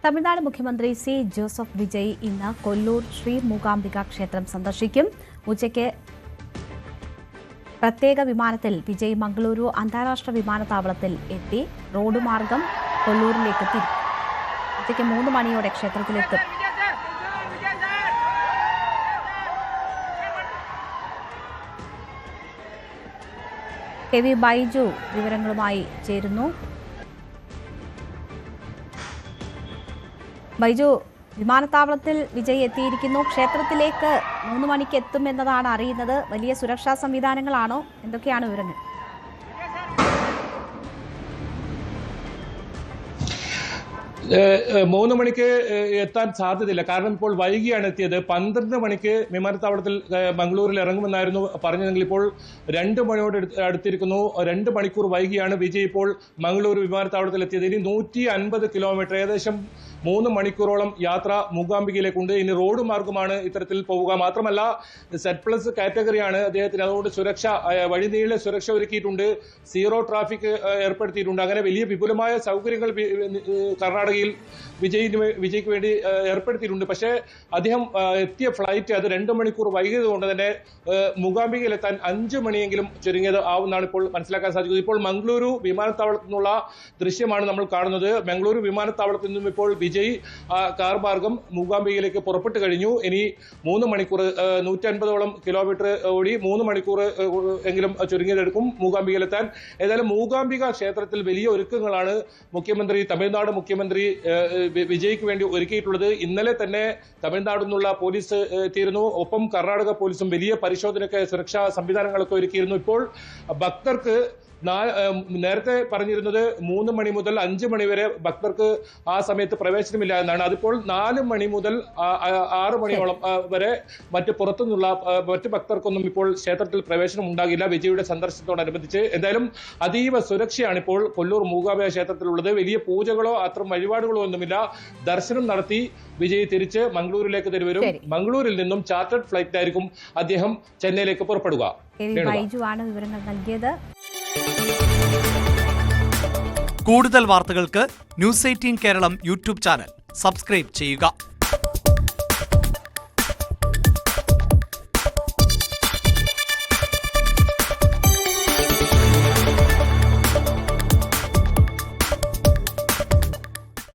തമിഴ്നാട് മുഖ്യമന്ത്രി C Joseph Vijay ഇന്ന് കൊല്ലൂർ ശ്രീ മൂകാംബിക ക്ഷേത്രം സന്ദർശിക്കും. ഉച്ചയ്ക്ക് പ്രത്യേക വിമാനത്തിൽ വിജയ് മംഗളൂരു അന്താരാഷ്ട്ര വിമാനത്താവളത്തിൽ എത്തി റോഡ് മാർഗം കൊല്ലൂരിലേക്ക് തിരിക്കും. ഉച്ചയ്ക്ക് 3 മണിയോടെ ക്ഷേത്രത്തിലെത്തും. കെ വി ബൈജു വിവരങ്ങളുമായി ചേരുന്നു. ബൈജു, വിമാനത്താവളത്തിൽ വിജയ് എത്തിയിരിക്കുന്നു. ക്ഷേത്രത്തിലേക്ക് 3 മണിക്ക് എത്തുമെന്നതാണ് അറിയുന്നത്. വലിയ സുരക്ഷാ സംവിധാനങ്ങളാണോ? എന്തൊക്കെയാണ് വിവരങ്ങൾ? 3 മണിക്ക് എത്താൻ സാധ്യതയില്ല. കാരണം ഇപ്പോൾ വൈകിയാണ് എത്തിയത്. 12 മണിക്ക് വിമാനത്താവളത്തിൽ മംഗളൂരിൽ ഇറങ്ങുമെന്നായിരുന്നു പറഞ്ഞതെങ്കിൽ ഇപ്പോൾ 2 മണിയോട് അടുത്തിരിക്കുന്നു. 2 മണിക്കൂർ വൈകിയാണ് വിജയ് ഇപ്പോൾ മംഗളൂരു വിമാനത്താവളത്തിൽ എത്തിയത്. ഇനി 150 കിലോമീറ്റർ, ഏകദേശം 3 മണിക്കൂറോളം യാത്ര മൂകാംബികയിലേക്കുണ്ട്. ഇനി റോഡ് മാർഗമാണ് ഇത്തരത്തിൽ പോവുക. മാത്രമല്ല Z+ കാറ്റഗറിയാണ് അദ്ദേഹത്തിന്. അതുകൊണ്ട് സുരക്ഷ, വഴിനീളെ സുരക്ഷ ഒരുക്കിയിട്ടുണ്ട്. സീറോ ട്രാഫിക് ഏർപ്പെടുത്തിയിട്ടുണ്ട്. അങ്ങനെ വലിയ വിപുലമായ സൗകര്യങ്ങൾ കർണാടകയിൽ വിജയ്ക്ക് വേണ്ടി ഏർപ്പെടുത്തിയിട്ടുണ്ട്. പക്ഷേ അദ്ദേഹം എത്തിയ ഫ്ലൈറ്റ് അത് 2 മണിക്കൂർ വൈകിയത് കൊണ്ട് തന്നെ മൂകാംബികയിൽ എത്താൻ 5 മണിയെങ്കിലും ചുരുങ്ങിയത് ആവുമെന്നാണ് ഇപ്പോൾ മനസ്സിലാക്കാൻ സാധിക്കുന്നത്. ഇപ്പോൾ മംഗളൂരു വിമാനത്താവളത്തിൽ നിന്നുള്ള ദൃശ്യമാണ് നമ്മൾ കാണുന്നത്. മംഗളൂരു വിമാനത്താവളത്തിൽ നിന്നും ഇപ്പോൾ വിജയ് കാർ മാർഗം മൂകാംബികയിലേക്ക് പുറപ്പെട്ടു കഴിഞ്ഞു. ഇനി 3 മണിക്കൂർ, 150ഓളം കിലോമീറ്റർ ഓടി 3 മണിക്കൂർ എങ്കിലും ചുരുങ്ങിയതെടുക്കും മൂകാംബികയിലെത്താൻ. ഏതായാലും മൂകാംബിക ക്ഷേത്രത്തിൽ വലിയ ഒരുക്കങ്ങളാണ് തമിഴ്നാട് മുഖ്യമന്ത്രി വിജയ്ക്ക് വേണ്ടി ഒരുക്കിയിട്ടുള്ളത്. ഇന്നലെ തന്നെ തമിഴ്നാട് നിന്നുള്ള പോലീസ് എത്തിയിരുന്നു. ഒപ്പം കർണാടക പോലീസും വലിയ പരിശോധനയ്ക്ക് സുരക്ഷാ സംവിധാനങ്ങളൊക്കെ ഒരുക്കിയിരുന്നു. ഇപ്പോൾ ഭക്തർക്ക് നേരത്തെ പറഞ്ഞിരുന്നത് 3 മണി മുതൽ 5 മണി വരെ ഭക്തർക്ക് ആ സമയത്ത് പ്രവേശനമില്ല എന്നാണ്. അതിപ്പോൾ 4 മണി മുതൽ 6 മണിയോളം വരെ പുറത്തുനിന്നുള്ള മറ്റ് ഭക്തർക്കൊന്നും ഇപ്പോൾ ക്ഷേത്രത്തിൽ പ്രവേശനം ഉണ്ടാകില്ല വിജയുടെ സന്ദർശനത്തോടനുബന്ധിച്ച്. എന്തായാലും അതീവ സുരക്ഷയാണ് ഇപ്പോൾ കൊല്ലൂർ മൂകാംബിക ക്ഷേത്രത്തിലുള്ളത്. വലിയ പൂജകളോ അത്തരം വഴിപാടുകളോ ഒന്നുമില്ല. ദർശനം നടത്തി വിജയ് തിരിച്ച് മംഗളൂരിലേക്ക് വരും. മംഗളൂരിൽ നിന്നും ചാർട്ടേഡ് ഫ്ലൈറ്റിലായിരിക്കും അദ്ദേഹം ചെന്നൈയിലേക്ക് പുറപ്പെടുക. ബൈജുവാണ് വിവരങ്ങൾ നൽകിയത്. കൂടുതൽ വാർത്തകൾക്ക് news 18 Keralam YouTube channel subscribe ചെയ്യുക.